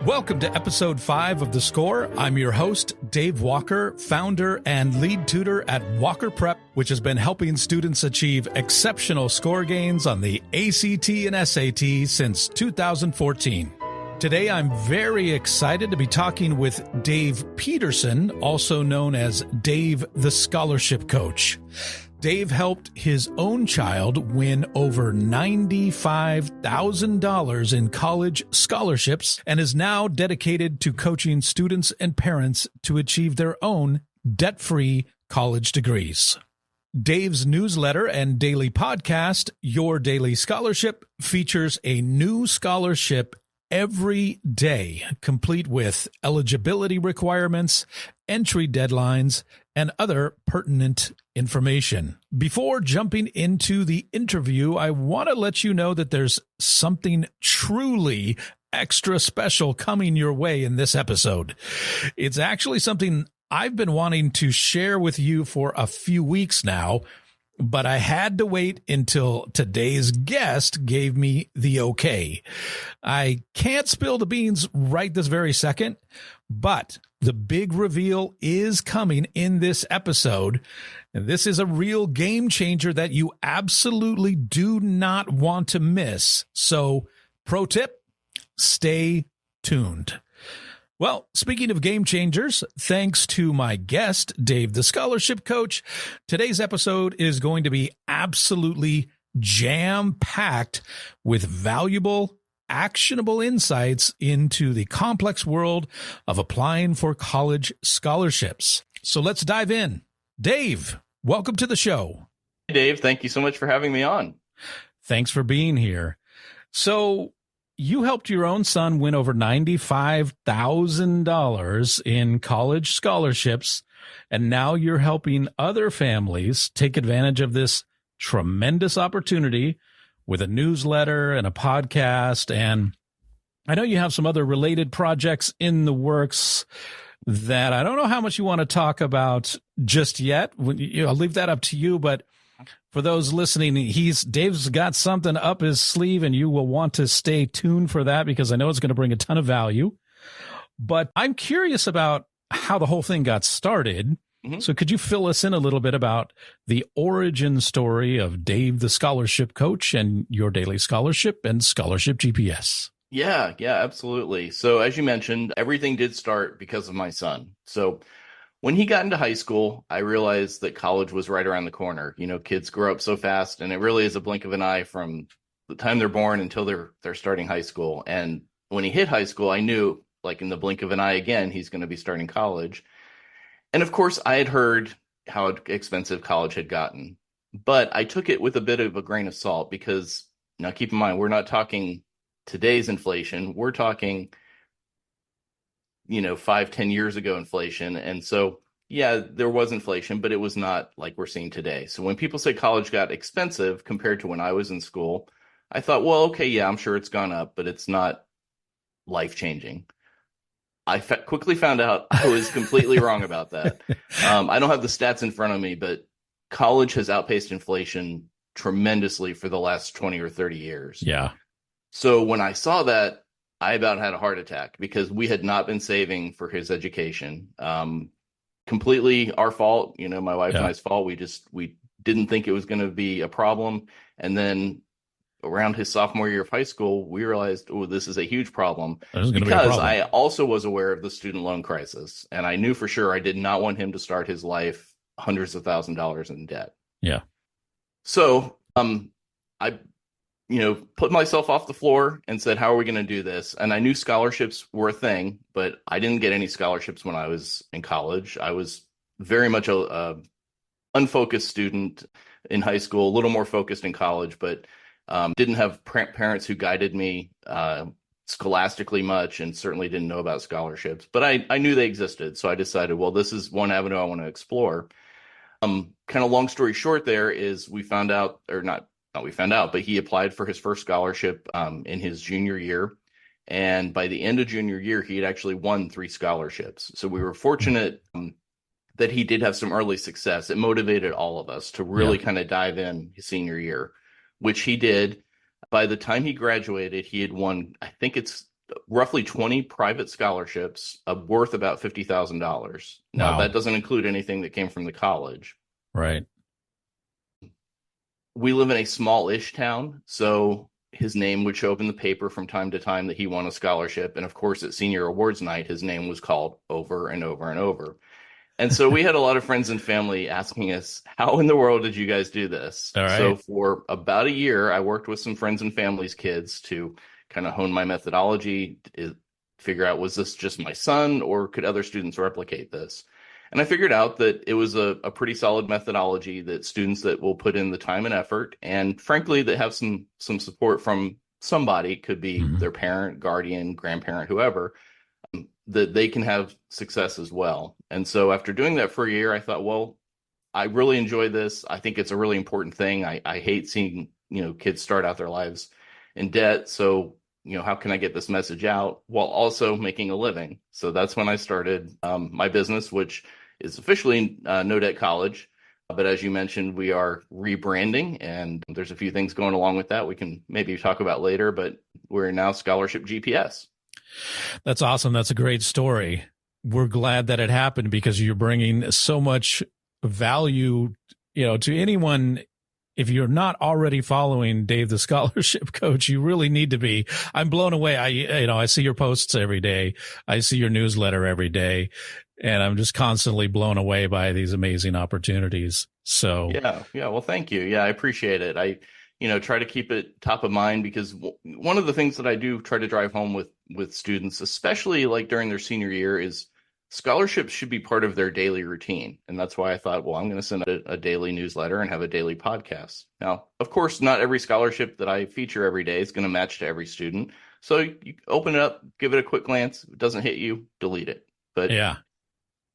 Welcome to episode 5 of The Score. I'm your host, Dave Walker, founder and lead tutor at Walker Prep, which has been helping students achieve exceptional score gains on the ACT and SAT since 2014. Today, I'm very excited to be talking with Dave Peterson, also known as Dave the Scholarship Coach. Dave helped his own child win over $95,000 in college scholarships and is now dedicated to coaching students and parents to achieve their own debt-free college degrees. Dave's newsletter and daily podcast, Your Daily Scholarship, features a new scholarship every day, complete with eligibility requirements, entry deadlines, and other pertinent information. Before jumping into the interview, I want to let you know that there's something truly extra special coming your way in this episode. It's actually something I've been wanting to share with you for a few weeks now, but I had to wait until today's guest gave me the okay. I can't spill the beans right this very second, but the big reveal is coming in this episode. And this is a real game changer that you absolutely do not want to miss. So, pro tip, stay tuned. Well, speaking of game changers, thanks to my guest, Dave the Scholarship Coach, today's episode is going to be absolutely jam-packed with valuable, actionable insights into the complex world of applying for college scholarships. So let's dive in. Dave, welcome to the show. Hey, Dave. Thank you so much for having me on. Thanks for being here. So, you helped your own son win over $95,000 in college scholarships, and now you're helping other families take advantage of this tremendous opportunity with a newsletter and a podcast. And I know you have some other related projects in the works that I don't know how much you want to talk about just yet. I'll leave that up to you, but for those listening, Dave's got something up his sleeve, and you will want to stay tuned for that because I know it's going to bring a ton of value. But I'm curious about how the whole thing got started. Mm-hmm. So could you fill us in a little bit about the origin story of Dave the Scholarship Coach and Your Daily Scholarship and Scholarship GPS? Yeah, absolutely. So as you mentioned, everything did start because of my son. So when he got into high school, I realized that college was right around the corner. You know, kids grow up so fast, and it really is a blink of an eye from the time they're born until they're starting high school. And when he hit high school, I knew, like in the blink of an eye again, he's going to be starting college. And of course, I had heard how expensive college had gotten, but I took it with a bit of a grain of salt because, now keep in mind, we're not talking today's inflation. We're talking 5-10 years ago inflation. And so, yeah, there was inflation, but it was not like we're seeing today. So when people say college got expensive compared to when I was in school, I thought, well, okay, yeah, I'm sure it's gone up, but it's not life-changing. I quickly found out I was completely wrong about that. I don't have the stats in front of me, but college has outpaced inflation tremendously for the last 20 or 30 years. Yeah. So when I saw that, I about had a heart attack because we had not been saving for his education. Completely our fault, my wife and I's fault. We didn't think it was going to be a problem. And then around his sophomore year of high school, we realized, this is a huge problem because I also was aware of the student loan crisis. And I knew for sure I did not want him to start his life hundreds of $1,000s in debt. Yeah. So I put myself off the floor and said, how are we going to do this? And I knew scholarships were a thing, but I didn't get any scholarships when I was in college. I was very much a unfocused student in high school, a little more focused in college, but didn't have parents who guided me scholastically much, and certainly didn't know about scholarships. But I knew they existed. So I decided, well, this is one avenue I want to explore. Kind of long story short there is we found out, or not we found out, but he applied for his first scholarship in his junior year. And by the end of junior year, he had actually won 3 scholarships. So we were fortunate that he did have some early success. It motivated all of us to really kind of dive in his senior year, which he did. By the time he graduated, he had won, I think it's roughly 20 private scholarships worth about $50,000. Now, Wow. that doesn't include anything that came from the college. Right. We live in a small-ish town, so his name would show up in the paper from time to time that he won a scholarship. And of course, at senior awards night, his name was called over and over and over. And so we had a lot of friends and family asking us, how in the world did you guys do this? All right. So for about a year, I worked with some friends and family's kids to kind of hone my methodology, figure out, was this just my son or could other students replicate this? And I figured out that it was a pretty solid methodology that students that will put in the time and effort, and frankly, that have some support from somebody, could be their parent, guardian, grandparent, whoever, that they can have success as well. And so after doing that for a year, I thought, well, I really enjoy this. I think it's a really important thing. I hate seeing, kids start out their lives in debt. So, how can I get this message out while also making a living? So that's when I started my business, which is officially No Debt College. But as you mentioned, we are rebranding, and there's a few things going along with that we can maybe talk about later, but we're now Scholarship GPS. That's awesome. That's a great story. We're glad that it happened because you're bringing so much value, to anyone. If you're not already following Dave, the scholarship coach, you really need to be. I'm blown away. I see your posts every day. I see your newsletter every day, and I'm just constantly blown away by these amazing opportunities. So yeah. Well, thank you. Yeah, I appreciate it. I, try to keep it top of mind because one of the things that I do try to drive home with students, especially like during their senior year, is scholarships should be part of their daily routine. And that's why I thought, well, I'm going to send a daily newsletter and have a daily podcast. Now, of course, not every scholarship that I feature every day is going to match to every student. So you open it up, give it a quick glance. If it doesn't hit you, delete it. But yeah,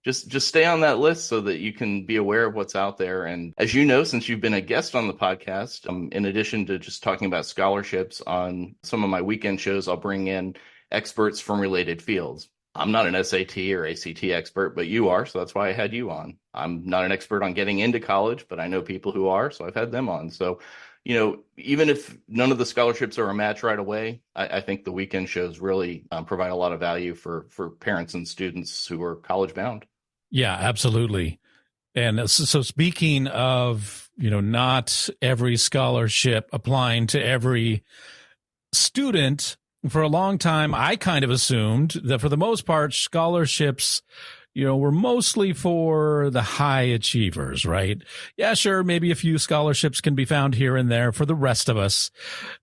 just stay on that list so that you can be aware of what's out there. And as you know, since you've been a guest on the podcast, in addition to just talking about scholarships on some of my weekend shows, I'll bring in experts from related fields. I'm not an SAT or ACT expert, but you are. So that's why I had you on. I'm not an expert on getting into college, but I know people who are. So I've had them on. So, even if none of the scholarships are a match right away, I think the weekend shows really provide a lot of value for parents and students who are college bound. Yeah, absolutely. And so speaking of, not every scholarship applying to every student, for a long time, I kind of assumed that for the most part, scholarships, were mostly for the high achievers, right? Yeah, sure. Maybe a few scholarships can be found here and there for the rest of us.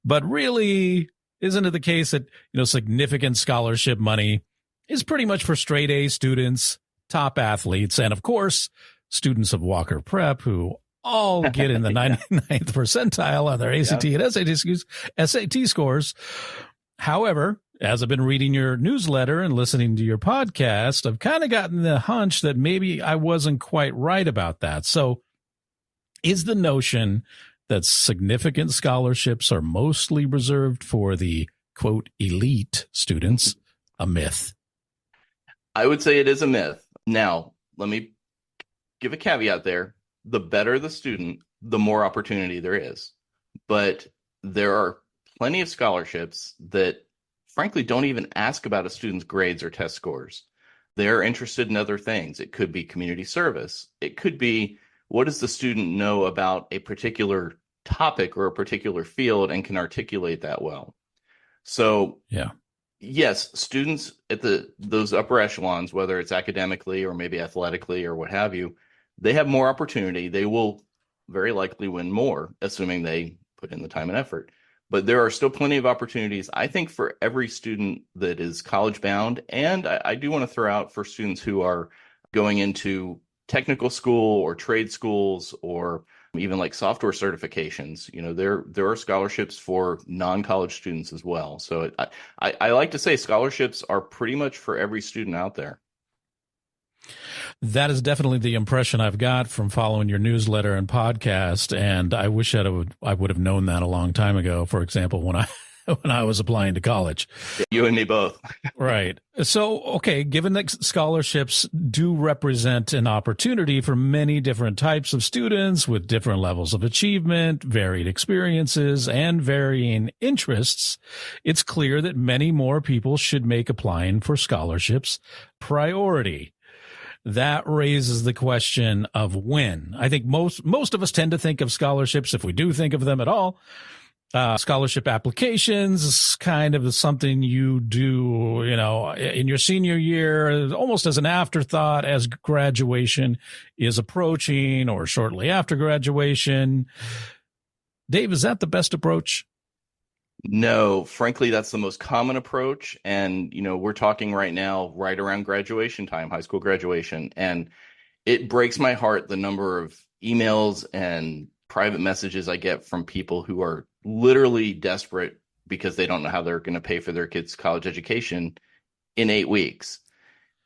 But really, isn't it the case that, significant scholarship money is pretty much for straight A students, top athletes, and of course, students of Walker Prep who all get in the 99th percentile on their ACT and SAT scores. However, as I've been reading your newsletter and listening to your podcast, I've kind of gotten the hunch that maybe I wasn't quite right about that. So is the notion that significant scholarships are mostly reserved for the, quote, elite students a myth? I would say it is a myth. Now, let me give a caveat there. The better the student, the more opportunity there is. But there are plenty of scholarships that, frankly, don't even ask about a student's grades or test scores. They're interested in other things. It could be community service. It could be, what does the student know about a particular topic or a particular field and can articulate that well? So, yeah. Yes, students at those upper echelons, whether it's academically or maybe athletically or what have you, they have more opportunity. They will very likely win more, assuming they put in the time and effort. But there are still plenty of opportunities, I think, for every student that is college bound. And I do want to throw out for students who are going into technical school or trade schools or even like software certifications, there are scholarships for non-college students as well. So I like to say scholarships are pretty much for every student out there. That is definitely the impression I've got from following your newsletter and podcast. And I wish I would have known that a long time ago. For example, when I when I was applying to college. You and me both. Right. So, okay, given that scholarships do represent an opportunity for many different types of students with different levels of achievement, varied experiences, and varying interests, it's clear that many more people should make applying for scholarships priority. That raises the question of when. I think most of us tend to think of scholarships, if we do think of them at all. Scholarship applications is kind of something you do, in your senior year, almost as an afterthought as graduation is approaching or shortly after graduation. Dave, is that the best approach? No, frankly, that's the most common approach. And, we're talking right now, right around graduation time, high school graduation. And it breaks my heart the number of emails and private messages I get from people who are literally desperate because they don't know how they're going to pay for their kids' college education in 8 weeks.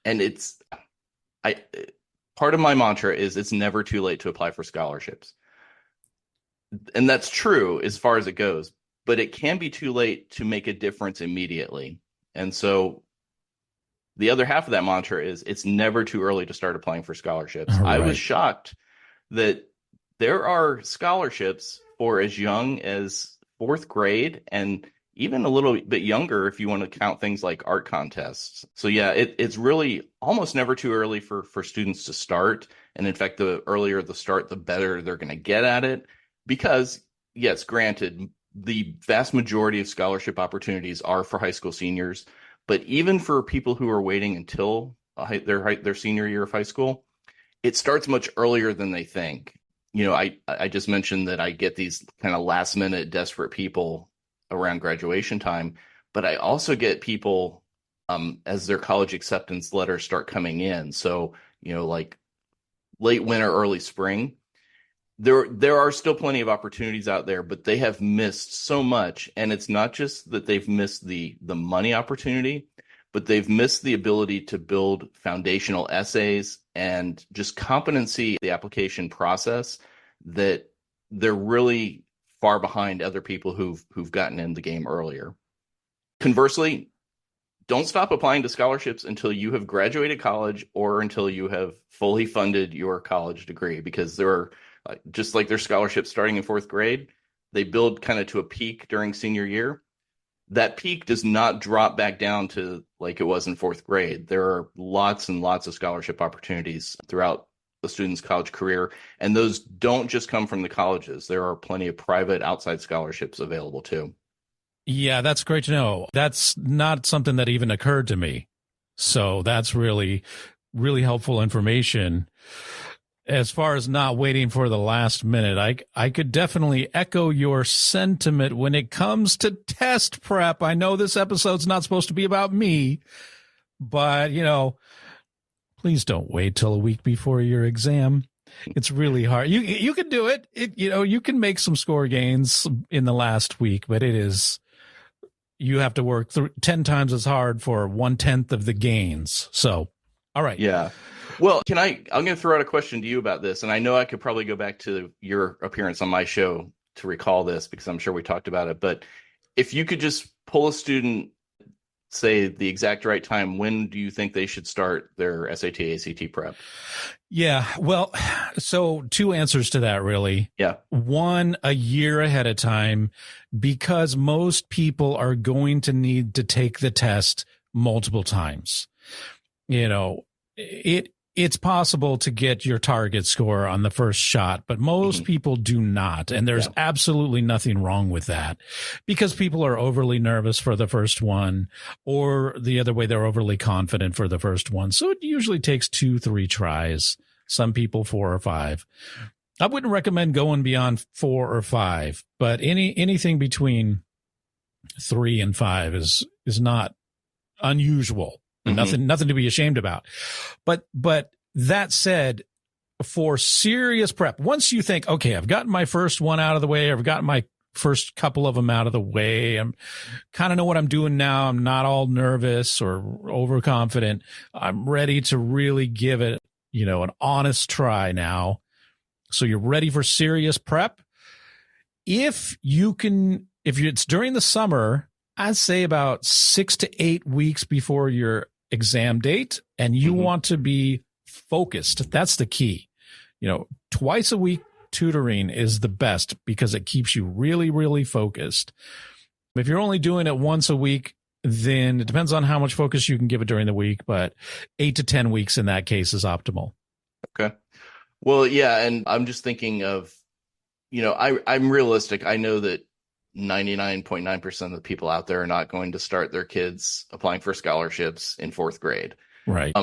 And part of my mantra is it's never too late to apply for scholarships. And that's true as far as it goes, but it can be too late to make a difference immediately. And so the other half of that mantra is it's never too early to start applying for scholarships. Right. I was shocked that there are scholarships for as young as 4th grade and even a little bit younger if you want to count things like art contests. So yeah, it's really almost never too early for students to start. And in fact, the earlier the start, the better they're going to get at it. Because yes, granted, the vast majority of scholarship opportunities are for high school seniors. But even for people who are waiting until their senior year of high school, it starts much earlier than they think. I just mentioned that I get these kind of last minute desperate people around graduation time, but I also get people as their college acceptance letters start coming in. So, like late winter, early spring, there are still plenty of opportunities out there, but they have missed so much. And it's not just that they've missed the money opportunity, but they've missed the ability to build foundational essays and just competency, the application process, that they're really far behind other people who've gotten in the game earlier. Conversely, don't stop applying to scholarships until you have graduated college or until you have fully funded your college degree, because there are, just like there's scholarships starting in 4th grade, they build kind of to a peak during senior year. That peak does not drop back down to like it was in 4th grade. There are lots and lots of scholarship opportunities throughout the student's college career, and those don't just come from the colleges. There are plenty of private outside scholarships available too. Yeah, that's great to know. That's not something that even occurred to me. So that's really, really helpful information. As far as not waiting for the last minute, I could definitely echo your sentiment when it comes to test prep. I know this episode's not supposed to be about me, but, please don't wait till a week before your exam. It's really hard. You can do it. You can make some score gains in the last week, but you have to work 10 times as hard for 1/10 of the gains. So, all right. Yeah. Well, I'm going to throw out a question to you about this, and I know I could probably go back to your appearance on my show to recall this because I'm sure we talked about it, but if you could just pull a student, say the exact right time, when do you think they should start their SAT, ACT prep? Yeah, well, so 2 answers to that, really. Yeah. 1, a year ahead of time, because most people are going to need to take the test multiple times. It's possible to get your target score on the first shot, but most people do not. And there's absolutely nothing wrong with that, because people are overly nervous for the first one, or the other way, they're overly confident for the first one. So it usually takes 2-3 tries. Some people 4 or 5. I wouldn't recommend going beyond 4 or 5, but anything between 3 and 5 is not unusual. Nothing to be ashamed about. But that said, for serious prep, once you think, okay, I've gotten my first one out of the way, I've gotten my first couple of them out of the way, I'm kind of know what I'm doing now, I'm not all nervous or overconfident, I'm ready to really give it, an honest try now. So you're ready for serious prep. If it's during the summer, I'd say about 6 to 8 weeks before your exam date, and you want to be focused. That's the key. Twice a week tutoring is the best because it keeps you really, really focused. If you're only doing it once a week, then it depends on how much focus you can give it during the week, but 8 to 10 weeks in that case is optimal. Okay. Well, yeah, and I'm just thinking of, I'm realistic. I know that 99.9% of the people out there are not going to start their kids applying for scholarships in fourth grade. Right.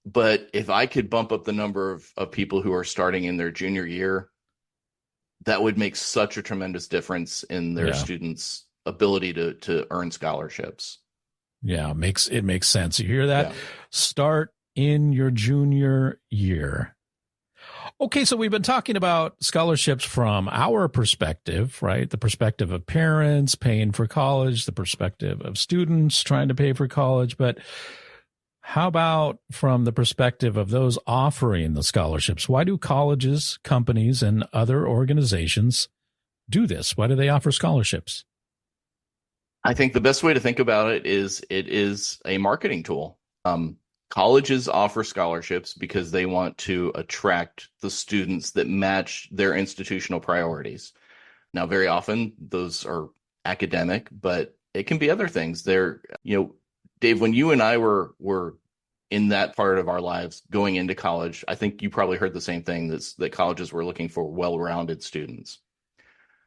But if I could bump up the number of people who are starting in their junior year, that would make such a tremendous difference in their students' ability to earn scholarships. Yeah, it makes sense. You hear that? Yeah. Start in your junior year. Okay, so we've been talking about scholarships from our perspective, right? The perspective of parents paying for college, the perspective of students trying to pay for college. But how about from the perspective of those offering the scholarships? Why do colleges, companies, and other organizations do this? Why do they offer scholarships? I think the best way to think about it is a marketing tool. Colleges offer scholarships because they want to attract the students that match their institutional priorities. Now, very often those are academic, but it can be other things. Dave, when you and I were in that part of our lives going into college, I think you probably heard the same thing, that colleges were looking for well-rounded students.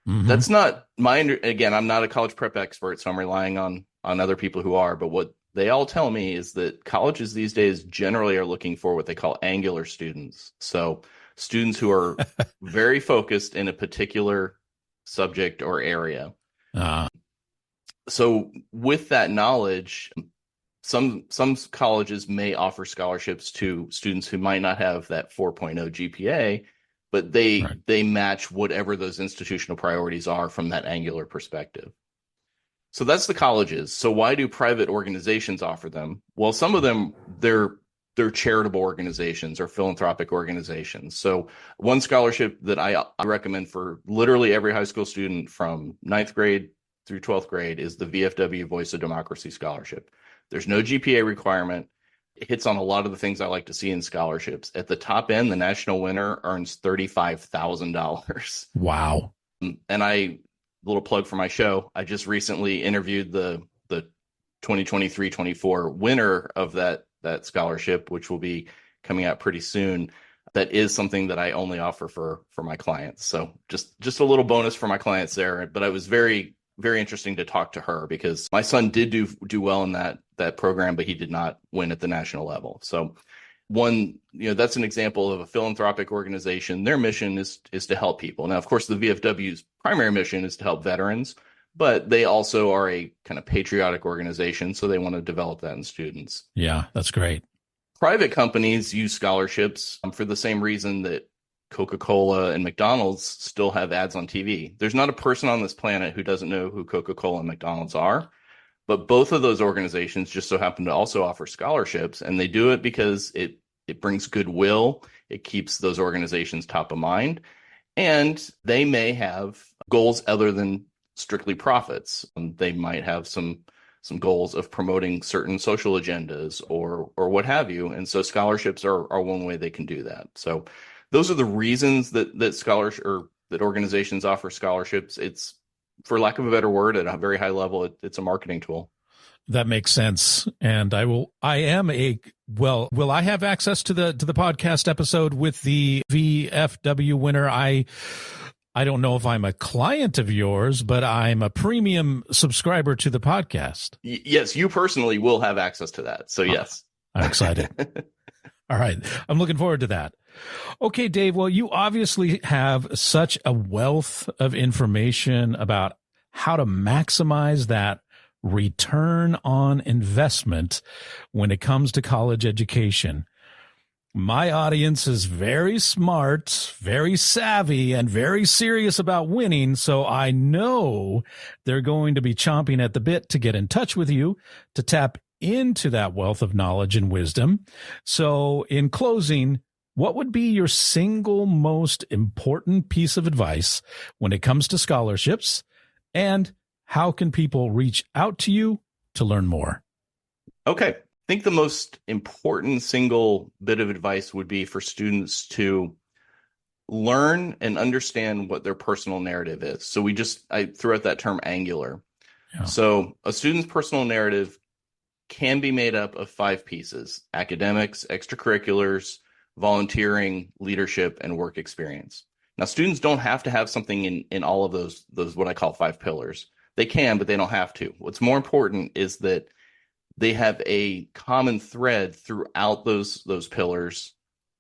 Mm-hmm. That's not again, I'm not a college prep expert, so I'm relying on other people who are, but what they all tell me is that colleges these days generally are looking for what they call angular students. So students who are very focused in a particular subject or area. So with that knowledge, some colleges may offer scholarships to students who might not have that 4.0 GPA, but they match whatever those institutional priorities are from that angular perspective. So that's the colleges. So why do private organizations offer them? Well, some of them, they're charitable organizations or philanthropic organizations. So one scholarship that I recommend for literally every high school student from 9th grade through 12th grade is the VFW Voice of Democracy Scholarship. There's no GPA requirement. It hits on a lot of the things I like to see in scholarships. At the top end, the national winner earns $35,000. Wow. And little plug for my show, I just recently interviewed the 2023-24 winner of that scholarship, which will be coming out pretty soon. That is something that I only offer for my clients. So just a little bonus for my clients there. But it was very, very interesting to talk to her because my son did do well in that program, but he did not win at the national level. So that's an example of a philanthropic organization. Their mission is to help people. Now, of course, the VFW's primary mission is to help veterans, but they also are a kind of patriotic organization, so they want to develop that in students. Yeah, that's great. Private companies use scholarships for the same reason that Coca-Cola and McDonald's still have ads on TV. There's not a person on this planet who doesn't know who Coca-Cola and McDonald's are. But both of those organizations just so happen to also offer scholarships, and they do it because it brings goodwill. It keeps those organizations top of mind, and they may have goals other than strictly profits. They might have some goals of promoting certain social agendas or what have you, and so scholarships are one way they can do that. So those are the reasons that organizations offer scholarships. It's, for lack of a better word, at a very high level, it's a marketing tool. That makes sense. And will I have access to the podcast episode with the VFW winner? I don't know if I'm a client of yours, but I'm a premium subscriber to the podcast. Yes, you personally will have access to that. So yes. I'm excited. All right. I'm looking forward to that. Okay, Dave. Well, you obviously have such a wealth of information about how to maximize that return on investment when it comes to college education. My audience is very smart, very savvy, and very serious about winning, so I know they're going to be chomping at the bit to get in touch with you to tap into that wealth of knowledge and wisdom. So in closing, what would be your single most important piece of advice when it comes to scholarships? And how can people reach out to you to learn more? Okay. I think the most important single bit of advice would be for students to learn and understand what their personal narrative is. So I threw out that term angular. Yeah. So a student's personal narrative can be made up of 5 pieces: academics, extracurriculars, volunteering, leadership, and work experience. Now, students don't have to have something in all of those what I call 5 pillars. They can, but they don't have to. What's more important is that they have a common thread throughout those pillars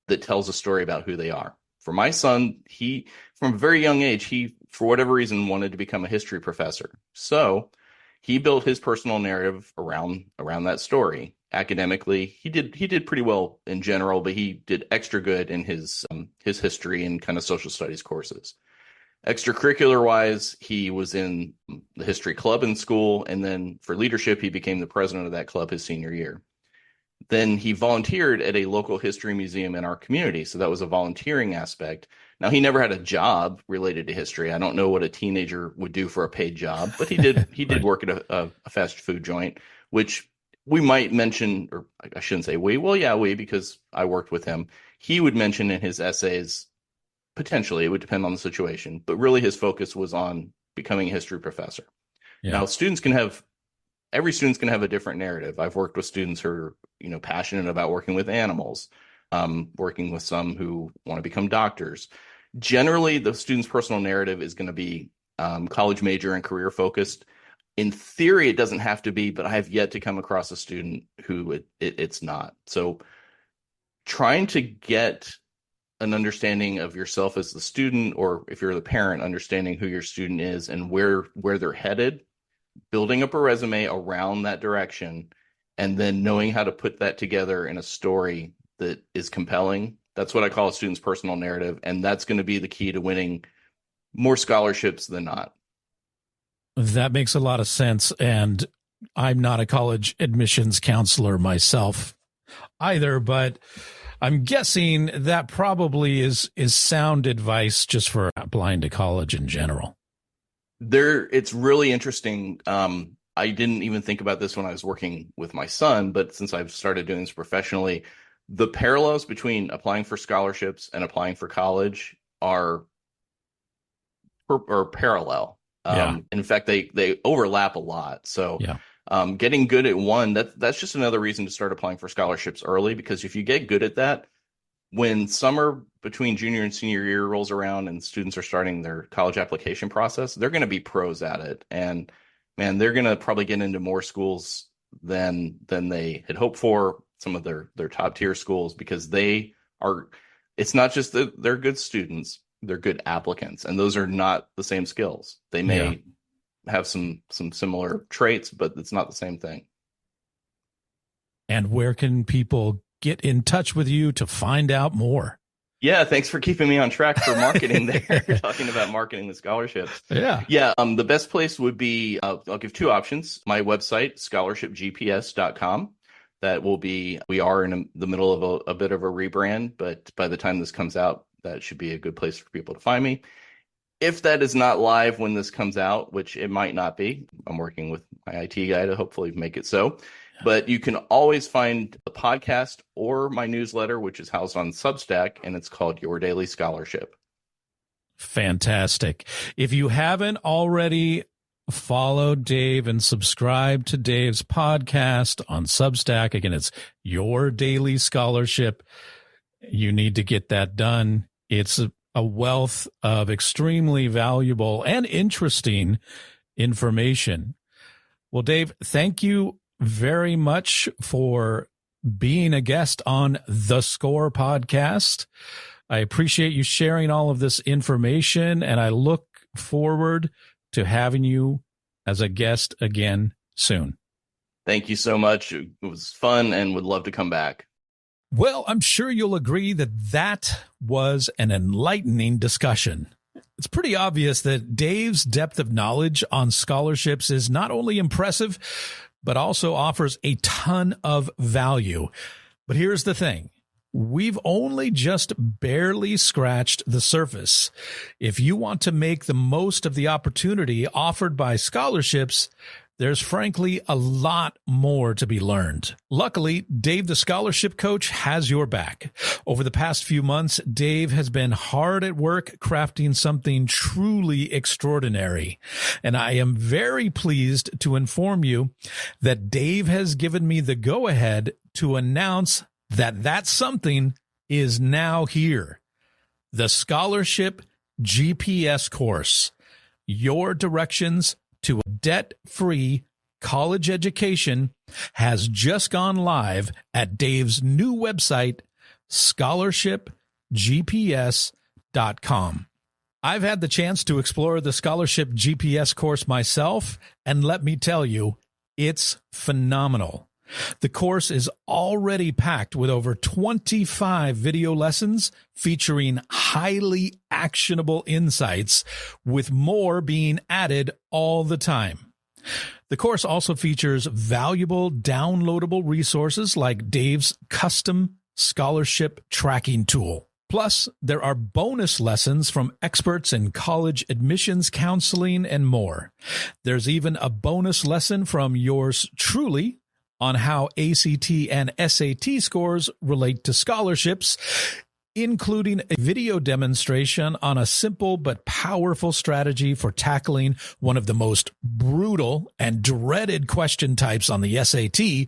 that tells a story about who they are. For my son, he, from a very young age, he, for whatever reason, wanted to become a history professor. So he built his personal narrative around that story. Academically, he did pretty well in general, but he did extra good in his history and kind of social studies courses. Extracurricular wise, he was in the history club in school, and then for leadership, he became the president of that club his senior year. Then he volunteered at a local history museum in our community. So that was a volunteering aspect. Now, he never had a job related to history. I don't know what a teenager would do for a paid job, but he did Right. work at a fast food joint, which we might mention, or I shouldn't say we. Well, yeah, because I worked with him. He would mention in his essays, potentially, it would depend on the situation, but really his focus was on becoming a history professor. Yeah. Now, every student's going to have a different narrative. I've worked with students who are, passionate about working with animals, working with some who want to become doctors. Generally, the student's personal narrative is going to be college major and career focused. In theory, it doesn't have to be, but I have yet to come across a student who it's not. So trying to get an understanding of yourself as the student, or if you're the parent, understanding who your student is and where they're headed, building up a resume around that direction, and then knowing how to put that together in a story that is compelling. That's what I call a student's personal narrative. And that's going to be the key to winning more scholarships than not. That makes a lot of sense. And I'm not a college admissions counselor myself either, but I'm guessing that probably is sound advice just for applying to college in general. It's really interesting. I didn't even think about this when I was working with my son, but since I've started doing this professionally, the parallels between applying for scholarships and applying for college are parallel. In fact, they overlap a lot. So getting good at one, that's just another reason to start applying for scholarships early, because if you get good at that, when summer between junior and senior year rolls around and students are starting their college application process, they're going to be pros at it. And man, they're going to probably get into more schools than they had hoped for, some of their top tier schools, because it's not just that they're good students, they're good applicants. And those are not the same skills. They may have some similar traits, but it's not the same thing. And where can people get in touch with you to find out more? Yeah, thanks for keeping me on track for marketing there. Talking about marketing the scholarships. Yeah. The best place would be, I'll give 2 options. My website, scholarshipgps.com. We are in the middle of a bit of a rebrand, but by the time this comes out, that should be a good place for people to find me. If that is not live when this comes out, which it might not be, I'm working with my IT guy to hopefully make it so. But you can always find the podcast or my newsletter, which is housed on Substack, and it's called Your Daily Scholarship. Fantastic. If you haven't already, follow Dave and subscribe to Dave's podcast on Substack. Again, it's Your Daily Scholarship. You need to get that done. It's a wealth of extremely valuable and interesting information. Well, Dave, thank you very much for being a guest on The Score podcast. I appreciate you sharing all of this information, and I look forward to having you as a guest again soon. Thank you so much. It was fun and would love to come back. Well, I'm sure you'll agree that was an enlightening discussion. It's pretty obvious that Dave's depth of knowledge on scholarships is not only impressive, but also offers a ton of value. But here's the thing. we've only just barely scratched the surface. If you want to make the most of the opportunity offered by scholarships, there's frankly a lot more to be learned. Luckily, Dave the Scholarship Coach has your back. Over the past few months, Dave has been hard at work crafting something truly extraordinary. And I am very pleased to inform you that Dave has given me the go-ahead to announce that something is now here. The Scholarship GPS course. Your directions to a debt-free college education has just gone live at Dave's new website, scholarshipgps.com. I've had the chance to explore the Scholarship GPS course myself, and let me tell you, it's phenomenal. The course is already packed with over 25 video lessons featuring highly actionable insights, with more being added all the time. The course also features valuable downloadable resources like Dave's custom scholarship tracking tool. Plus, there are bonus lessons from experts in college admissions counseling and more. There's even a bonus lesson from yours truly on how ACT and SAT scores relate to scholarships, including a video demonstration on a simple but powerful strategy for tackling one of the most brutal and dreaded question types on the SAT,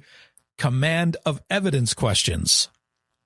command of evidence questions.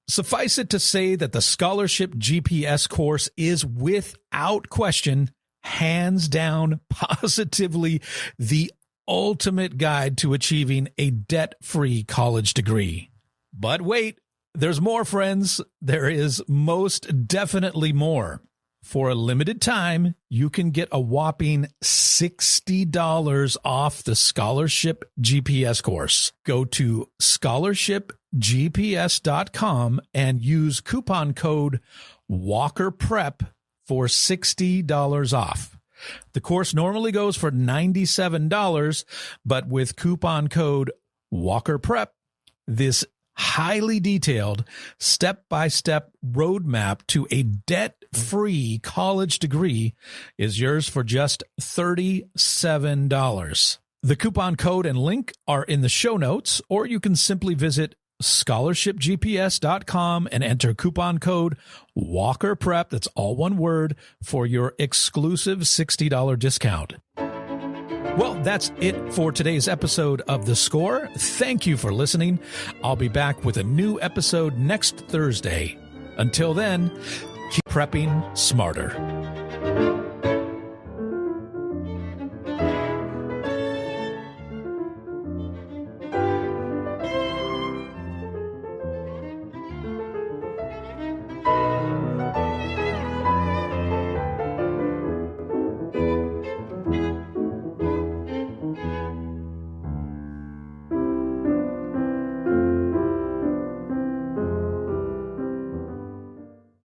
Suffice it to say that the Scholarship GPS course is without question, hands down, positively the ultimate guide to achieving a debt-free college degree. But wait, there's more, friends. There is most definitely more. For a limited time, you can get a whopping $60 off the Scholarship GPS course. Go to scholarshipgps.com and use coupon code WalkerPrep for $60 off. The course normally goes for $97, but with coupon code WalkerPrep, this highly detailed step-by-step roadmap to a debt-free college degree is yours for just $37. The coupon code and link are in the show notes, or you can simply visit scholarshipgps.com and enter coupon code WalkerPrep, that's all one word, for your exclusive $60 discount. Well, that's it for today's episode of The Score. Thank you for listening. I'll be back with a new episode next Thursday. Until then, keep prepping smarter.